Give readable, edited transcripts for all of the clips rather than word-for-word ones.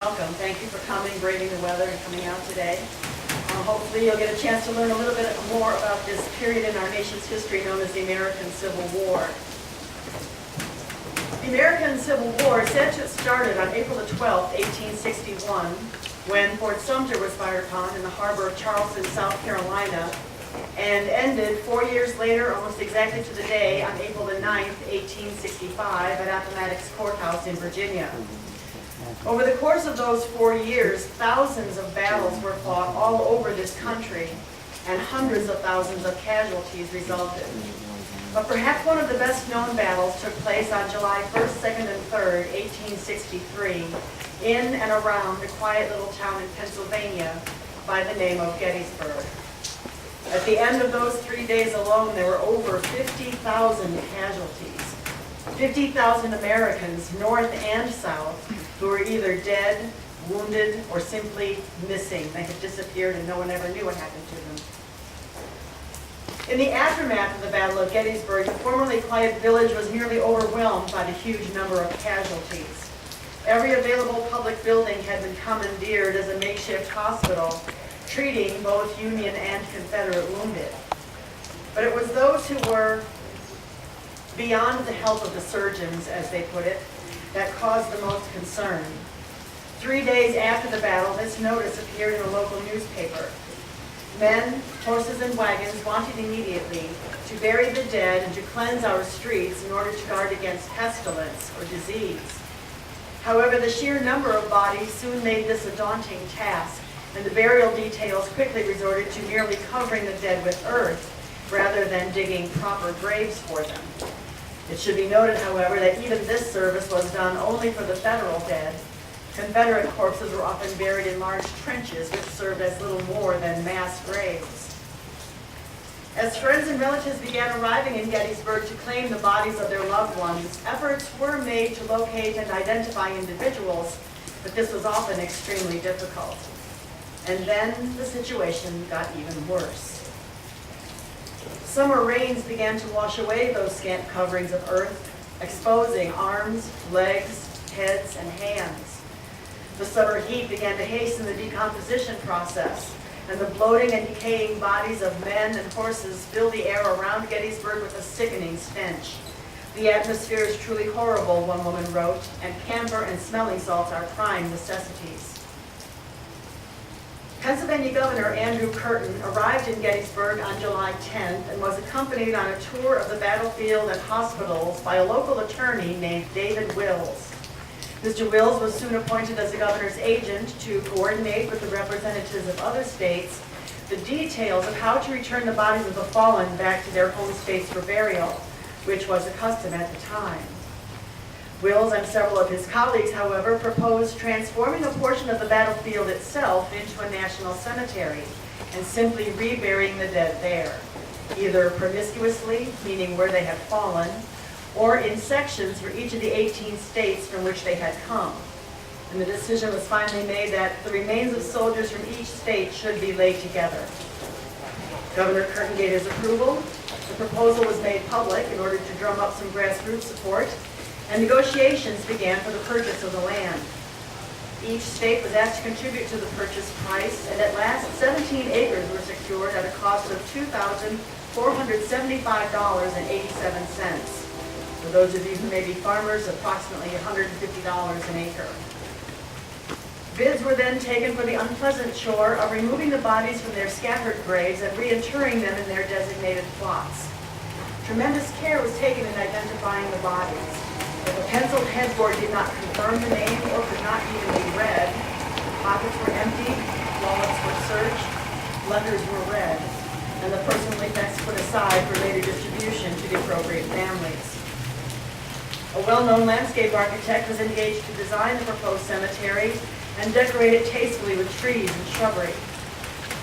Welcome. Thank you for coming, braving the weather, and coming out today. Hopefully you'll get a chance to learn a little bit more about this period in our nation's history known as the American Civil War. The American Civil War is said to have started on April the 12th, 1861, when Fort Sumter was fired upon in the harbor of Charleston, South Carolina, and ended 4 years later, almost exactly to the day, on April the 9th, 1865, at Appomattox Courthouse in Virginia. Over the course of those 4 years, thousands of battles were fought all over this country, and hundreds of thousands of casualties resulted. But perhaps one of the best-known battles took place on July 1st, 2nd, and 3rd, 1863, in and around a quiet little town in Pennsylvania by the name of Gettysburg. At the end of those 3 days alone, there were over 50,000 casualties. 50,000 Americans, North and South, who were either dead, wounded, or simply missing. They had disappeared and no one ever knew what happened to them. In the aftermath of the Battle of Gettysburg, the formerly quiet village was nearly overwhelmed by the huge number of casualties. Every available public building had been commandeered as a makeshift hospital, treating both Union and Confederate wounded. But it was those who were beyond the help of the surgeons, as they put it, that caused the most concern. 3 days after the battle, this notice appeared in a local newspaper. Men, horses, and wagons wanted immediately to bury the dead and to cleanse our streets in order to guard against pestilence or disease. However, the sheer number of bodies soon made this a daunting task, and the burial details quickly resorted to merely covering the dead with earth rather than digging proper graves for them. It should be noted, however, that even this service was done only for the federal dead. Confederate corpses were often buried in large trenches, which served as little more than mass graves. As friends and relatives began arriving in Gettysburg to claim the bodies of their loved ones, efforts were made to locate and identify individuals, but this was often extremely difficult. And then the situation got even worse. Summer rains began to wash away those scant coverings of earth, exposing arms, legs, heads, and hands. The summer heat began to hasten the decomposition process, and the bloating and decaying bodies of men and horses filled the air around Gettysburg with a sickening stench. The atmosphere is truly horrible, one woman wrote, and camphor and smelling salts are prime necessities. Pennsylvania Governor Andrew Curtin arrived in Gettysburg on July 10th and was accompanied on a tour of the battlefield and hospitals by a local attorney named David Wills. Mr. Wills was soon appointed as the governor's agent to coordinate with the representatives of other states the details of how to return the bodies of the fallen back to their home states for burial, which was a custom at the time. Wills and several of his colleagues, however, proposed transforming a portion of the battlefield itself into a national cemetery and simply reburying the dead there, either promiscuously, meaning where they had fallen, or in sections for each of the 18 states from which they had come. And the decision was finally made that the remains of soldiers from each state should be laid together. Governor Curtin gave his approval. The proposal was made public in order to drum up some grassroots support, and negotiations began for the purchase of the land. Each state was asked to contribute to the purchase price, and at last 17 acres were secured at a cost of $2,475.87. For those of you who may be farmers, approximately $150 an acre. Bids were then taken for the unpleasant chore of removing the bodies from their scattered graves and reinterring them in their designated plots. Tremendous care was taken in identifying the bodies. If a penciled headboard did not confirm the name or could not even be read, pockets were emptied, wallets were searched, letters were read, and the personal effects put aside for later distribution to the appropriate families. A well-known landscape architect was engaged to design the proposed cemetery and decorate it tastefully with trees and shrubbery.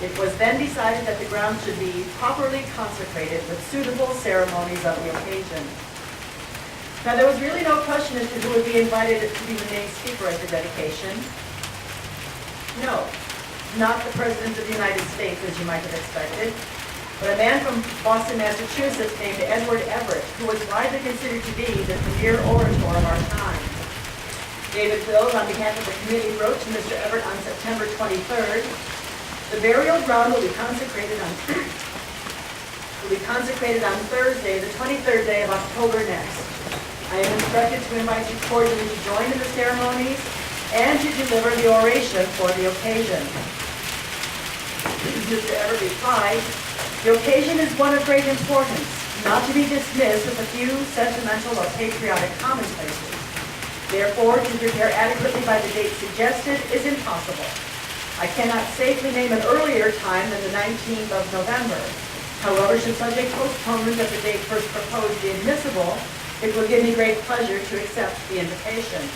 It was then decided that the grounds should be properly consecrated with suitable ceremonies of the occasion. Now, there was really no question as to who would be invited to be the main speaker at the dedication. No, not the President of the United States, as you might have expected, but a man from Boston, Massachusetts named Edward Everett, who was widely considered to be the premier orator of our time. David Wills, on behalf of the committee, wrote to Mr. Everett on September 23rd, "The burial ground will be consecrated on Thursday, the 23rd day of October next. I am instructed to invite you cordially to join in the ceremonies and to deliver the oration for the occasion." Mr. Everett replied, "The occasion is one of great importance, not to be dismissed with a few sentimental or patriotic commonplaces. Therefore, to prepare adequately by the date suggested is impossible. I cannot safely name an earlier time than the 19th of November. However, should such a postponement of the date first proposed be admissible, it will give me great pleasure to accept the invitation."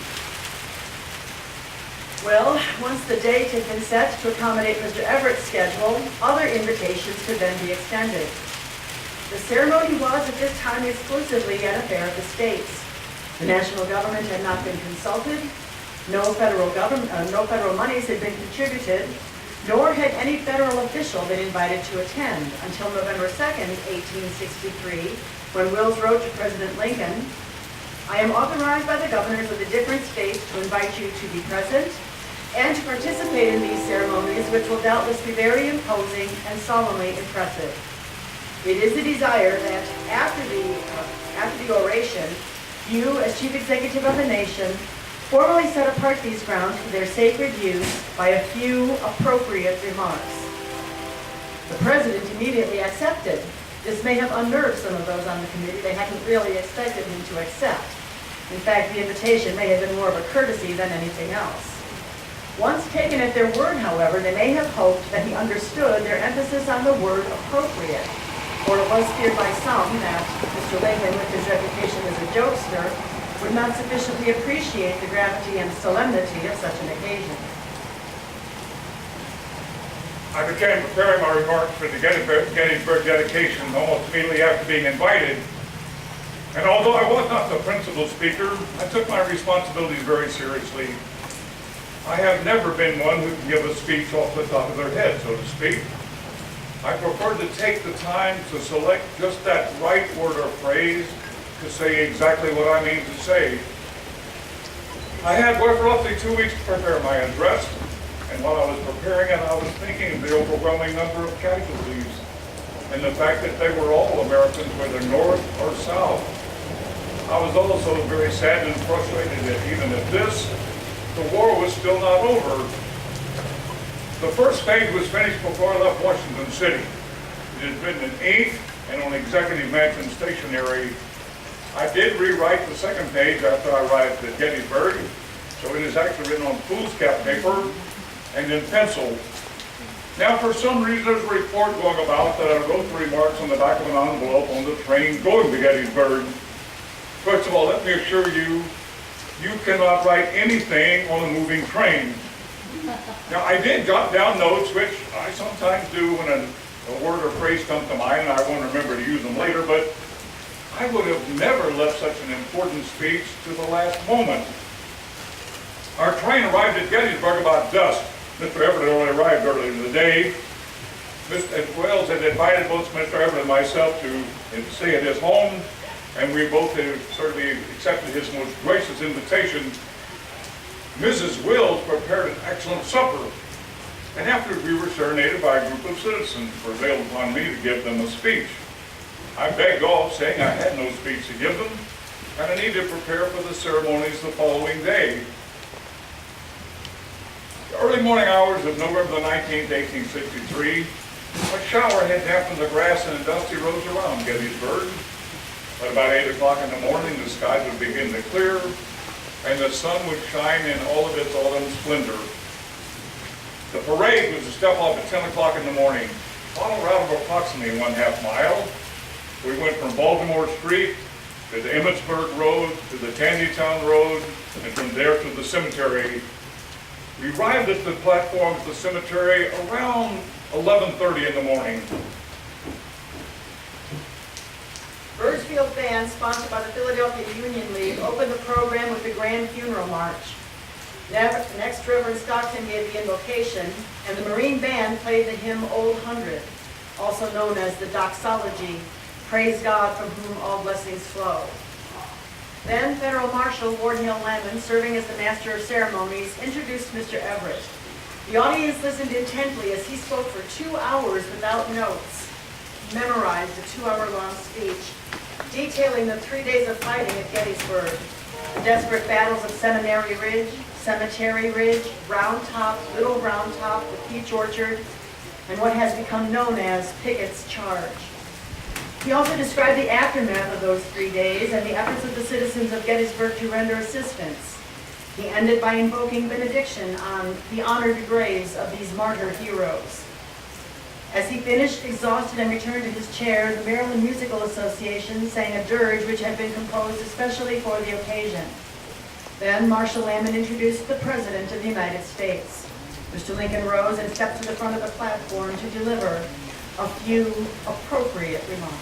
Well, once the date had been set to accommodate Mr. Everett's schedule, other invitations could then be extended. The ceremony was at this time exclusively an affair of the states. The national government had not been consulted, no federal monies had been contributed, nor had any federal official been invited to attend until November 2nd, 1863, when Wills wrote to President Lincoln, "I am authorized by the governors of the different states to invite you to be present and to participate in these ceremonies, which will doubtless be very imposing and solemnly impressive. It is a desire that after the oration, you, as Chief Executive of the nation, formally set apart these grounds for their sacred use by a few appropriate remarks." The President immediately accepted. This may have unnerved some of those on the committee. They hadn't really expected him to accept. In fact, the invitation may have been more of a courtesy than anything else. Once taken at their word, however, they may have hoped that he understood their emphasis on the word appropriate, or it was feared by some that Mr. Lincoln, with his reputation as a jokester, would not sufficiently appreciate the gravity and solemnity of such an occasion. I began preparing my remarks for the Gettysburg dedication almost immediately after being invited. And although I was not the principal speaker, I took my responsibilities very seriously. I have never been one who can give a speech off the top of their head, so to speak. I prefer to take the time to select just that right word or phrase to say exactly what I mean to say. I had roughly 2 weeks to prepare my address, and while I was preparing it, I was thinking of the overwhelming number of casualties and the fact that they were all Americans, whether north or south. I was also very sad and frustrated that even at this, the war was still not over. The first page was finished before I left Washington City. It had been in ink and on Executive Mansion stationery. I did rewrite the second page after I arrived at Gettysburg, so it is actually written on foolscap paper and in pencil. Now, for some reason, there's a report going about that I wrote the remarks on the back of an envelope on the train going to Gettysburg. First of all, let me assure you, you cannot write anything on a moving train. Now, I did jot down notes, which I sometimes do when a word or phrase comes to mind, and I won't remember to use them later, but I would have never left such an important speech to the last moment. Our train arrived at Gettysburg about dusk. Mr. Everett had already arrived earlier in the day. Mr. Wells had invited both Mr. Everett and myself to stay at his home, and we both had certainly accepted his most gracious invitation. Mrs. Wills prepared an excellent supper, and after we were serenaded by a group of citizens, prevailed upon me to give them a speech. I begged off, saying I had no speech to give them, and I needed to prepare for the ceremonies the following day. The early morning hours of November the 19th, 1863, a shower had dampened the grass and dusty roads around Gettysburg. But about 8 o'clock in the morning, the skies would begin to clear, and the sun would shine in all of its autumn splendor. The parade was to step off at 10 o'clock in the morning. On a route of approximately 1/2 mile, we went from Baltimore Street to the Emmitsburg Road, to the Tandytown Road, and from there to the cemetery. We arrived at the platform of the cemetery around 11:30 in the morning. Birchfield Band, sponsored by the Philadelphia Union League, opened the program with the Grand Funeral March. Next, Reverend Stockton gave the invocation, and the Marine Band played the hymn Old Hundred, also known as the doxology, Praise God from whom all blessings flow. Then Federal Marshal Ward Hill Lemon, serving as the Master of Ceremonies, introduced Mr. Everett. The audience listened intently as he spoke for 2 hours without notes, memorized a 2-hour-long speech, detailing the 3 days of fighting at Gettysburg, the desperate battles of Cemetery Ridge, Round Top, Little Round Top, the Peach Orchard, and what has become known as Pickett's Charge. He also described the aftermath of those 3 days and the efforts of the citizens of Gettysburg to render assistance. He ended by invoking benediction on the honored graves of these martyr heroes. As he finished, exhausted, and returned to his chair, the Maryland Musical Association sang a dirge which had been composed especially for the occasion. Then Marshal Lamon introduced the President of the United States. Mr. Lincoln rose and stepped to the front of the platform to deliver a few appropriate remarks.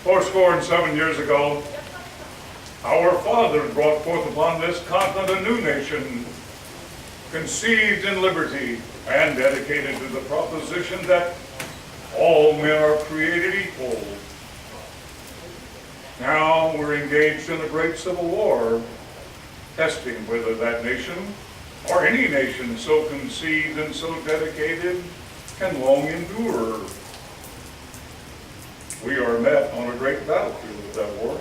Fourscore and 7 years ago, our fathers brought forth upon this continent a new nation, conceived in liberty and dedicated to the proposition that all men are created equal. Now we're engaged in a great civil war, testing whether that nation, or any nation so conceived and so dedicated, can long endure. We are met on a great battlefield of that war.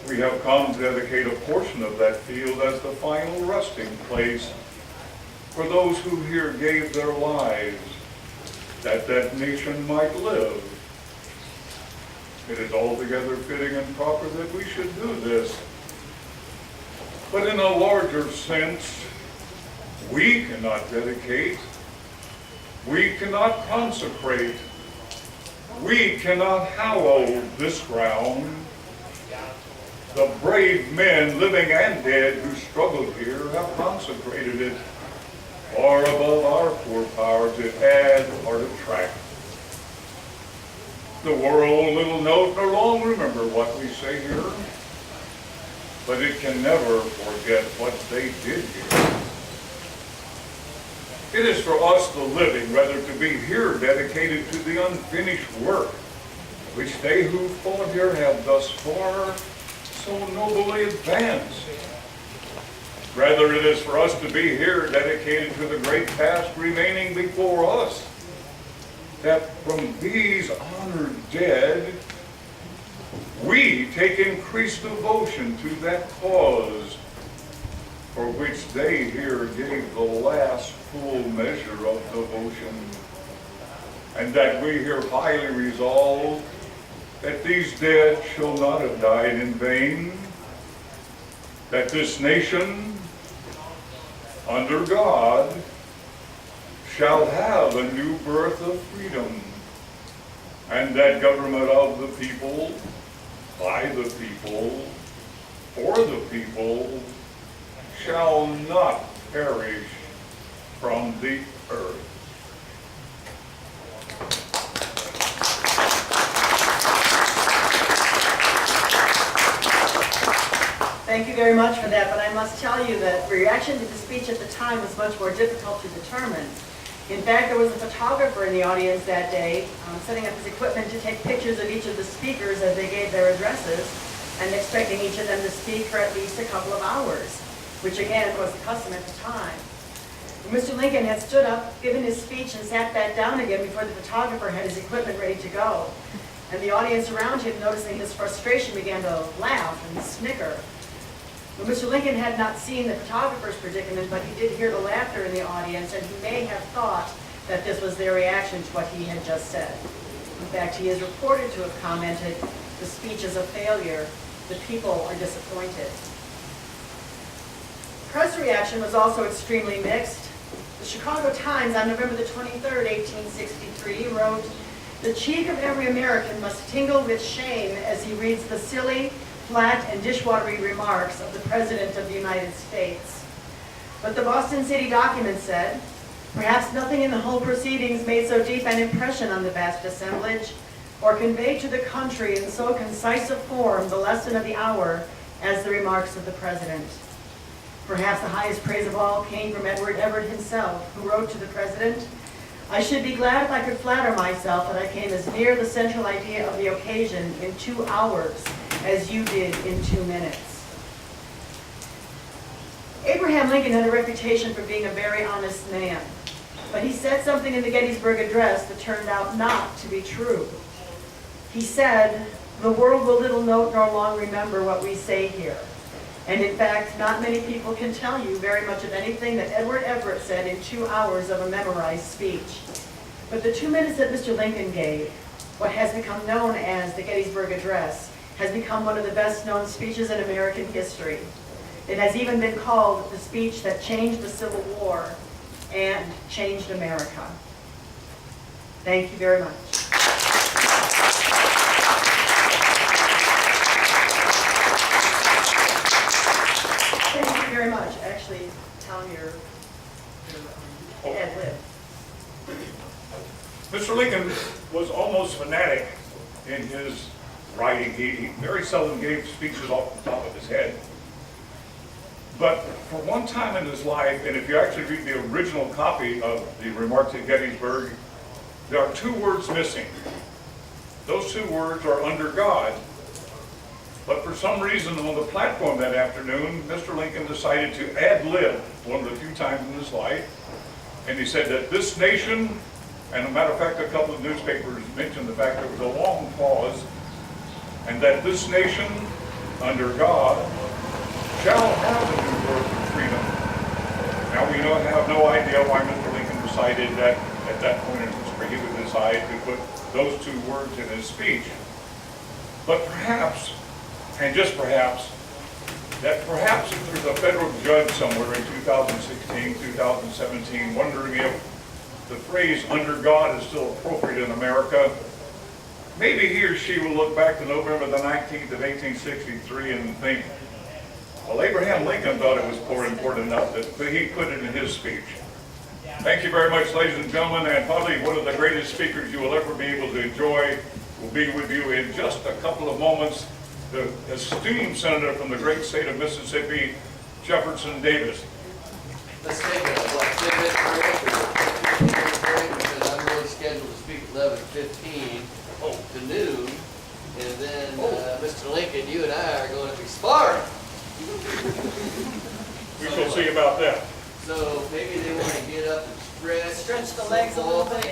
We have come to dedicate a portion of that field as the final resting place for those who here gave their lives that that nation might live. It is altogether fitting and proper that we should do this. But in a larger sense, we cannot dedicate, we cannot consecrate, we cannot hallow this ground. The brave men, living and dead, who struggled here have consecrated it far above our poor power to add or detract. The world little note nor long remember what we say here, but it can never forget what they did here. It is for us, the living, rather, to be here dedicated to the unfinished work which they who fought here have thus far so nobly advanced. Rather, it is for us to be here dedicated to the great task remaining before us, that from these honored dead, we take increased devotion to that cause for which they here gave the last full measure of devotion, and that we here highly resolve that these dead shall not have died in vain, that this nation, under God, shall have a new birth of freedom, and that government of the people, by the people, for the people, shall not perish from the earth. Thank you very much for that, but I must tell you that reaction to the speech at the time was much more difficult to determine. In fact, there was a photographer in the audience that day setting up his equipment to take pictures of each of the speakers as they gave their addresses, and expecting each of them to speak for at least a couple of hours, which again was the custom at the time. When Mr. Lincoln had stood up, given his speech, and sat back down again before the photographer had his equipment ready to go, and the audience around him, noticing his frustration, began to laugh and snicker. Well, Mr. Lincoln had not seen the photographer's predicament, but he did hear the laughter in the audience, and he may have thought that this was their reaction to what he had just said. In fact, he is reported to have commented, "The speech is a failure. The people are disappointed." Press reaction was also extremely mixed. The Chicago Times on November the 23rd, 1863 wrote, "The cheek of every American must tingle with shame as he reads the silly, flat, and dishwatery remarks of the President of the United States." But the Boston City document said, "Perhaps nothing in the whole proceedings made so deep an impression on the vast assemblage, or conveyed to the country in so concise a form the lesson of the hour as the remarks of the President." Perhaps the highest praise of all came from Edward Everett himself, who wrote to the President, I should be glad if I could flatter myself that I came as near the central idea of the occasion in 2 hours as you did in 2 minutes. Abraham Lincoln had a reputation for being a very honest man, but he said something in the Gettysburg Address that turned out not to be true. He said, "The world will little note nor long remember what we say here." And in fact, not many people can tell you very much of anything that Edward Everett said in 2 hours of a memorized speech. But the 2 minutes that Mr. Lincoln gave, what has become known as the Gettysburg Address, has become one of the best known speeches in American history. It has even been called the speech that changed the Civil War and changed America. Thank you very much. Thank you very much. Actually, Tom, your ad lib. Mr. Lincoln was almost fanatic in his writing. He very seldom gave speeches off the top of his head. But for one time in his life, and if you actually read the original copy of the remarks at Gettysburg, there are 2 words missing. Those 2 words are "under God." But for some reason on the platform that afternoon, Mr. Lincoln decided to ad-lib one of the few times in his life. And he said that this nation, and a matter of fact, a couple of newspapers mentioned the fact there was a long pause, and that this nation, under God, shall have a new birth of freedom. Now we have no idea why Mr. Lincoln decided that at that point in history he would decide to put those 2 words in his speech. But perhaps, and just perhaps, that perhaps if there's a federal judge somewhere in 2016, 2017, wondering if the phrase "under God" is still appropriate in America, maybe he or she will look back to November the 19th of 1863 and think, well, Abraham Lincoln thought it was important enough that he put it in his speech. Thank you very much, ladies and gentlemen, and probably one of the greatest speakers you will ever be able to enjoy will be with you in just a couple of moments, the esteemed senator from the great state of Mississippi, Jefferson Davis. Let's take a 10-minute break, because I'm really scheduled to speak at 11:15 to noon, and then Mr. Lincoln, you and I are going to be sparring. We shall see about that. So maybe they want to get up and stretch. Stretch the legs a little bit.